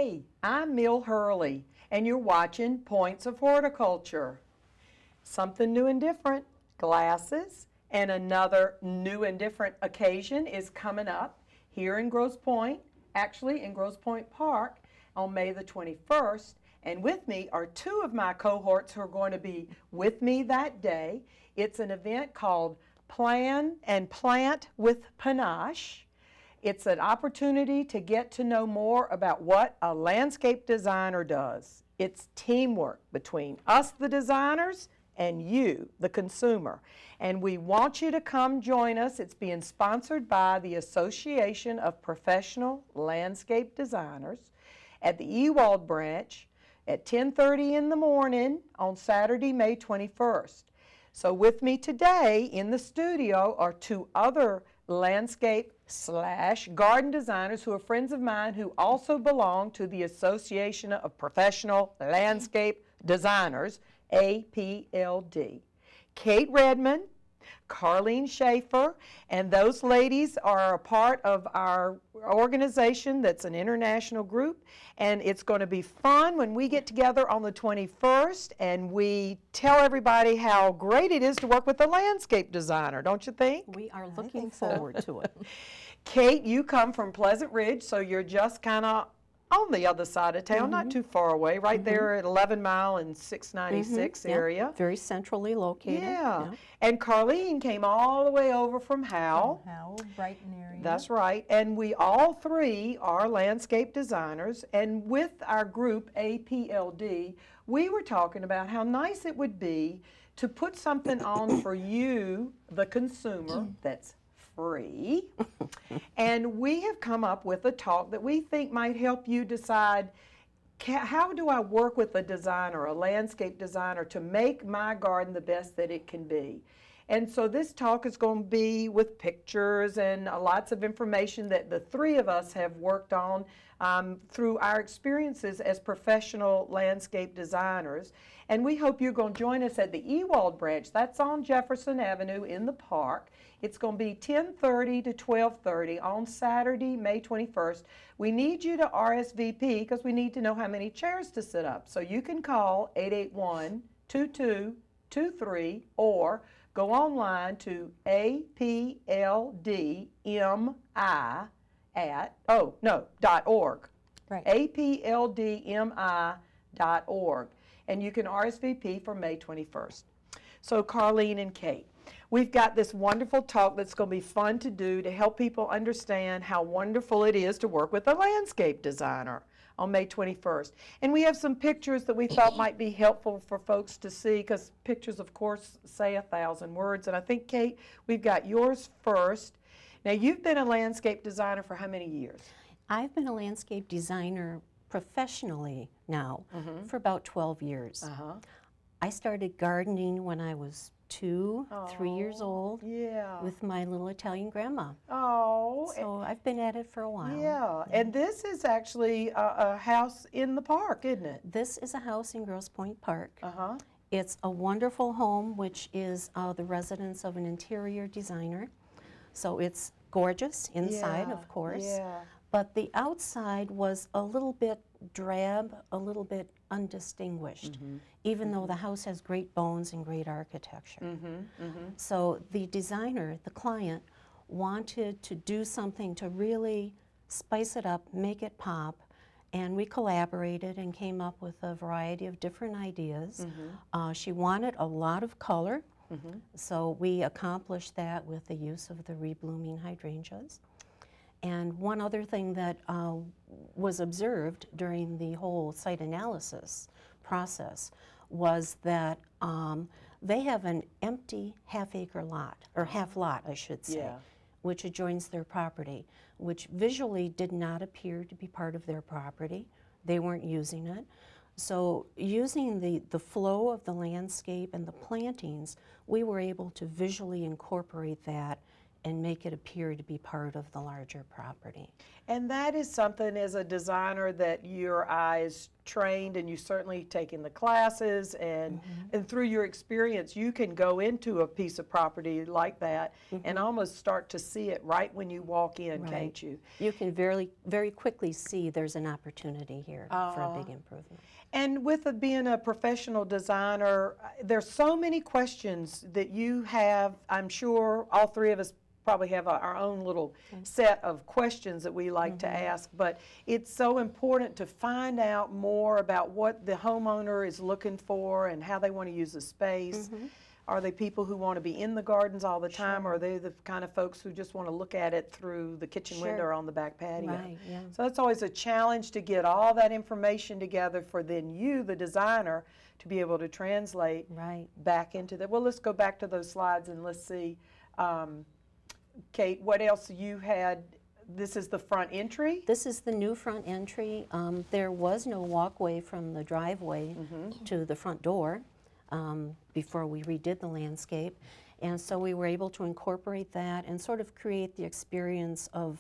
Hey, I'm Mill Hurley, and you're watching Points of Horticulture. Something new and different, glasses, and another new and different occasion is coming up here in Grosse Pointe, actually in Grosse Pointe Park on May the 21st. And with me are two of my cohorts who are going to be with me that day. It's an event called Plan and Plant with Panache. It's an opportunity to get to know more about what a landscape designer does. It's teamwork between us, the designers, and you, the consumer. And we want you to come join us. It's being sponsored by the Association of Professional Landscape Designers at the Ewald branch at 10:30 in the morning on Saturday, May 21st. So with me today in the studio are two other landscape/garden designers who are friends of mine who also belong to the Association of Professional Landscape Designers, APLD. Kate Redmond, Carlene Schaefer, and those ladies are a part of our organization that's an international group, and it's going to be fun when we get together on the 21st and we tell everybody how great it is to work with a landscape designer, don't you think? We are looking forward to it. Kate, you come from Pleasant Ridge, so you're just kind of on the other side of town, not too far away, right there at 11 Mile and 696 area. Very centrally located. Yeah. And Carlene came all the way over from Howell. Howell, Brighton area. That's right. And we all three are landscape designers. And with our group, APLD, we were talking about how nice it would be to put something on for you, the consumer, that's free. And we have come up with a talk that we think might help you decide, how do I work with a designer, a landscape designer, to make my garden the best that it can be? And so this talk is going to be with pictures and lots of information that the three of us have worked on through our experiences as professional landscape designers. And we hope you're going to join us at the Ewald branch. That's on Jefferson Avenue in the park. It's going to be 10:30 to 12:30 on Saturday, May 21st. We need you to RSVP because we need to know how many chairs to set up. So you can call 881-2223 or go online to apldmi.org. Right. apldmi.org. And you can RSVP for May 21st. So Carlene and Kate, we've got this wonderful talk that's going to be fun to do to help people understand how wonderful it is to work with a landscape designer on May 21st. And we have some pictures that we thought might be helpful for folks to see, because pictures, of course, say 1,000 words. And I think, Kate, we've got yours first. Now, you've been a landscape designer for how many years? I've been a landscape designer professionally now for about 12 years. I started gardening when I was 2, 3 years old with my little Italian grandma. So I've been at it for a while. Yeah, and this is actually a house in the park, isn't it? This is a house in Grosse Pointe Park. It's a wonderful home, which is the residence of an interior designer. So it's gorgeous inside, of course. But the outside was a little bit drab, a little bit undistinguished, even though the house has great bones and great architecture. So the designer, the client, wanted to do something to really spice it up, make it pop, and we collaborated and came up with a variety of different ideas. She wanted a lot of color, so we accomplished that with the use of the reblooming hydrangeas. And one other thing that was observed during the whole site analysis process was that they have an empty half-acre lot, or half lot, I should say, which adjoins their property, which visually did not appear to be part of their property. They weren't using it. So using the flow of the landscape and the plantings, we were able to visually incorporate that and make it appear to be part of the larger property. And that is something as a designer that your eye is trained, and you certainly taken the classes, and through your experience you can go into a piece of property like that and almost start to see it right when you walk in, can't you? You can very quickly see there's an opportunity here for a big improvement. And with being a professional designer, there's so many questions that you have. I'm sure all three of us probably have our own little set of questions that we like to ask, but it's so important to find out more about what the homeowner is looking for and how they want to use the space. Are they people who want to be in the gardens all the time, or are they the kind of folks who just want to look at it through the kitchen window or on the back patio? Right, yeah. So that's always a challenge to get all that information together for then you, the designer, to be able to translate back into that. Well, let's go back to those slides and let's see. Kate, what else you had? This is the front entry? This is the new front entry. There was no walkway from the driveway to the front door before we redid the landscape. And so we were able to incorporate that and sort of create the experience of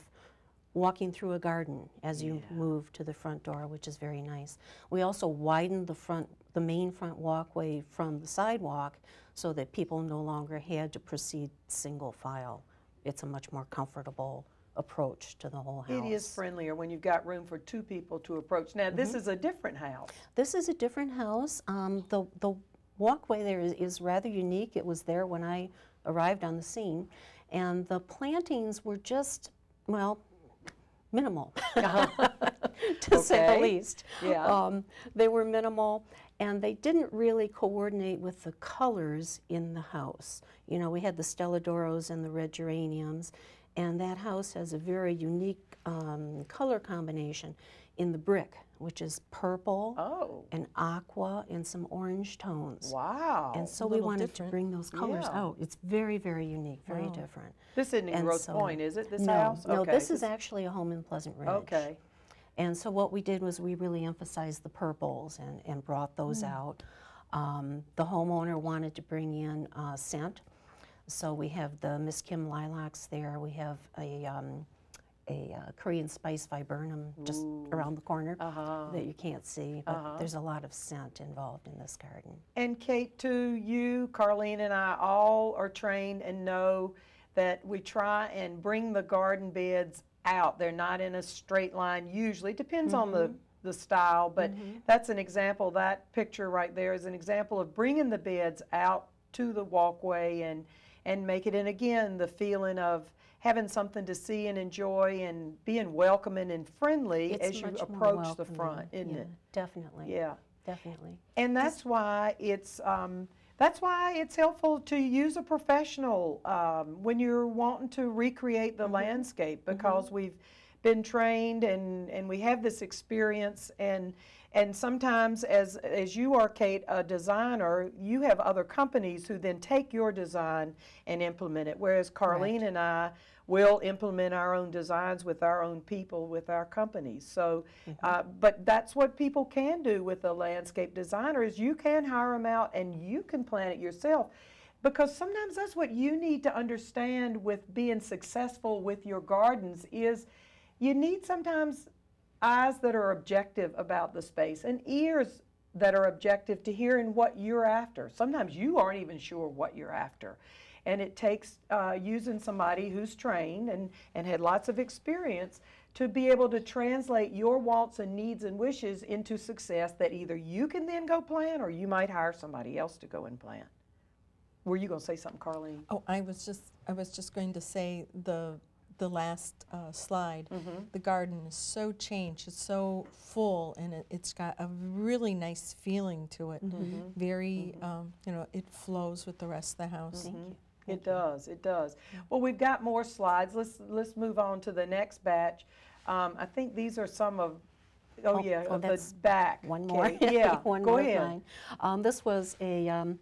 walking through a garden as you move to the front door, which is very nice. We also widened the main front walkway from the sidewalk so that people no longer had to proceed single file. It's a much more comfortable approach to the whole house. It is friendlier when you've got room for two people to approach. Now, this is a different house. This is a different house. The walkway there is rather unique. It was there when I arrived on the scene. And the plantings were just, well, minimal, to say the least. Yeah. They were minimal, and they didn't really coordinate with the colors in the house. You know, we had the Stelladoros and the red geraniums, and that house has a very unique color combination in the brick, which is purple and aqua and some orange tones. Wow. And so we wanted to bring those colors out. It's very, very unique, very different. This isn't in Grosse Pointe, is it, this house? No, this is actually a home in Pleasant Ridge. Okay. And so what we did was we really emphasized the purples and brought those out. The homeowner wanted to bring in scent. So we have the Miss Kim lilacs there. We have a Korean spice viburnum just around the corner that you can't see, but there's a lot of scent involved in this garden. And Kate, too, you, Carlene, and I all are trained and know that we try and bring the garden beds out. They're not in a straight line usually. Depends on the style, but that's an example. That picture right there is an example of bringing the beds out to the walkway and make it, and again, the feeling of having something to see and enjoy and being welcoming and friendly as you approach the front, isn't it? Definitely. Yeah. Definitely. And that's why it's helpful to use a professional when you're wanting to recreate the landscape, because we've been trained and we have this experience, and sometimes as you are, Kate, a designer, you have other companies who then take your design and implement it, whereas Carlene and I will implement our own designs with our own people, with our companies. So, but that's what people can do with a landscape designer, is you can hire them out and you can plan it yourself. Because sometimes that's what you need to understand with being successful with your gardens, is you need sometimes eyes that are objective about the space and ears that are objective to hearing what you're after. Sometimes you aren't even sure what you're after. And it takes using somebody who's trained and had lots of experience to be able to translate your wants and needs and wishes into success that either you can then go plan, or you might hire somebody else to go and plan. Were you going to say something, Carlene? Oh, I was just going to say the last slide. The garden is so changed. It's so full, and it's got a really nice feeling to it. Very, you know, it flows with the rest of the house. Thank you. It does. It does. Well, we've got more slides. Let's move on to the next batch. I think these are some of. Of the back. One more. Yeah. One go more ahead. This was a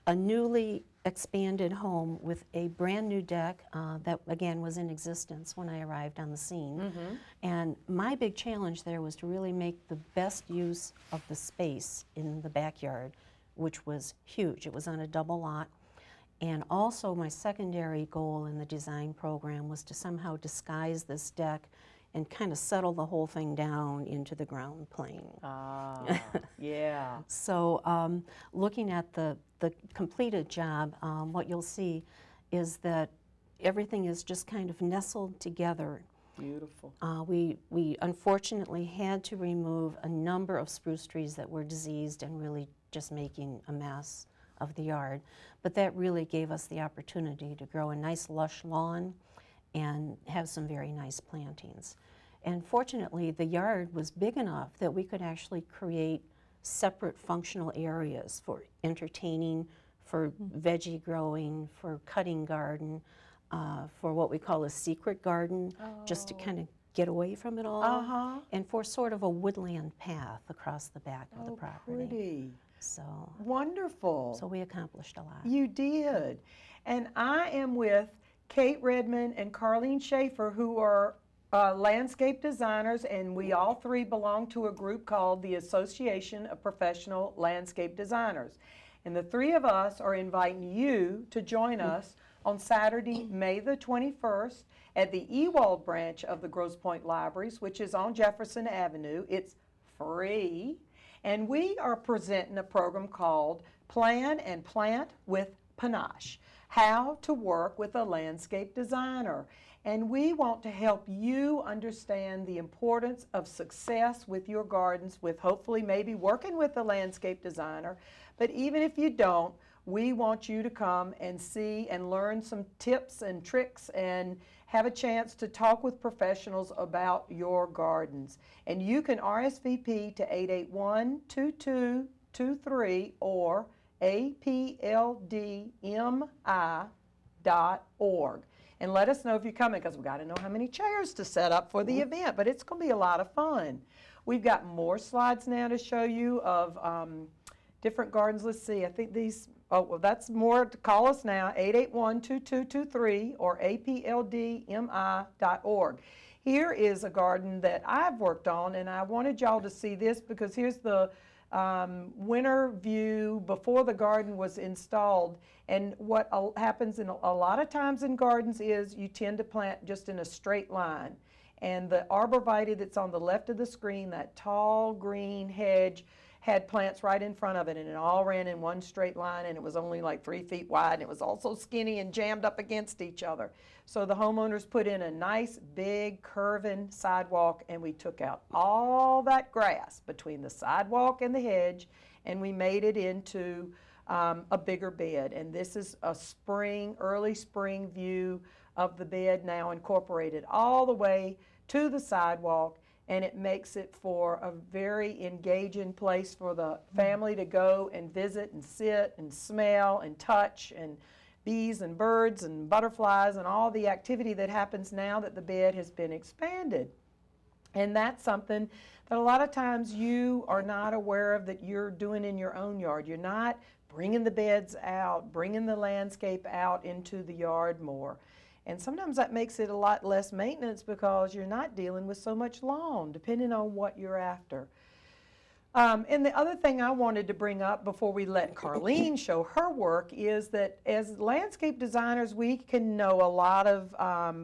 newly expanded home with a brand new deck that again was in existence when I arrived on the scene. And my big challenge there was to really make the best use of the space in the backyard, which was huge. It was on a double lot. And also my secondary goal in the design program was to somehow disguise this deck and kind of settle the whole thing down into the ground plane. Ah, yeah. So looking at the completed job, what you'll see is that everything is just kind of nestled together. Beautiful. We unfortunately had to remove a number of spruce trees that were diseased and really just making a mess of the yard. But that really gave us the opportunity to grow a nice lush lawn and have some very nice plantings. And fortunately, the yard was big enough that we could actually create separate functional areas for entertaining, for veggie growing, for cutting garden, for what we call a secret garden, just to kind of get away from it all, and for sort of a woodland path across the back of the property. Pretty. So wonderful. So we accomplished a lot. You did. And I am with Kate Redmond and Carlene Schaefer, who are landscape designers, and we all three belong to a group called the Association of Professional Landscape Designers. And the three of us are inviting you to join us on Saturday, May the 21st at the Ewald branch of the Grosse Pointe Libraries, which is on Jefferson Avenue. It's free. And we are presenting a program called Plan and Plant with Panache, how to work with a landscape designer. And we want to help you understand the importance of success with your gardens, with hopefully maybe working with a landscape designer. But even if you don't, we want you to come and see and learn some tips and tricks and have a chance to talk with professionals about your gardens. And you can RSVP to 881-2223 or apldmi.org. And let us know if you're coming, because we've got to know how many chairs to set up for the event, but it's going to be a lot of fun. We've got more slides now to show you of different gardens. Let's see, I think these, oh, well, that's more to call us now, 881-2223 or apldmi.org. Here is a garden that I've worked on, and I wanted y'all to see this because here's the winter view before the garden was installed. And what happens in a lot of times in gardens is you tend to plant just in a straight line. And the arborvitae that's on the left of the screen, that tall green hedge, had plants right in front of it, and it all ran in one straight line, and it was only like 3 feet wide, and it was also skinny and jammed up against each other. So the homeowners put in a nice big curving sidewalk, and we took out all that grass between the sidewalk and the hedge, and we made it into a bigger bed. And this is a spring, early spring view of the bed now incorporated all the way to the sidewalk, and it makes it for a very engaging place for the family to go and visit and sit and smell and touch, and bees and birds and butterflies and all the activity that happens now that the bed has been expanded. And that's something that a lot of times you are not aware of that you're doing in your own yard. You're not bringing the beds out, bringing the landscape out into the yard more. And sometimes that makes it a lot less maintenance because you're not dealing with so much lawn, depending on what you're after. And the other thing I wanted to bring up before we let Carlene show her work is that as landscape designers, we can know a lot of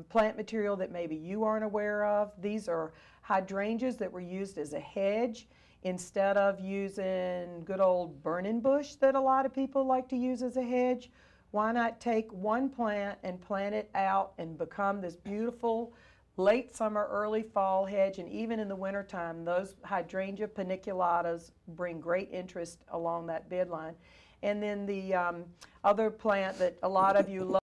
plant material that maybe you aren't aware of. These are hydrangeas that were used as a hedge instead of using good old burning bush that a lot of people like to use as a hedge. Why not take one plant and plant it out and become this beautiful late summer, early fall hedge? And even in the wintertime, those hydrangea paniculatas bring great interest along that bed line. And then the other plant that a lot of you love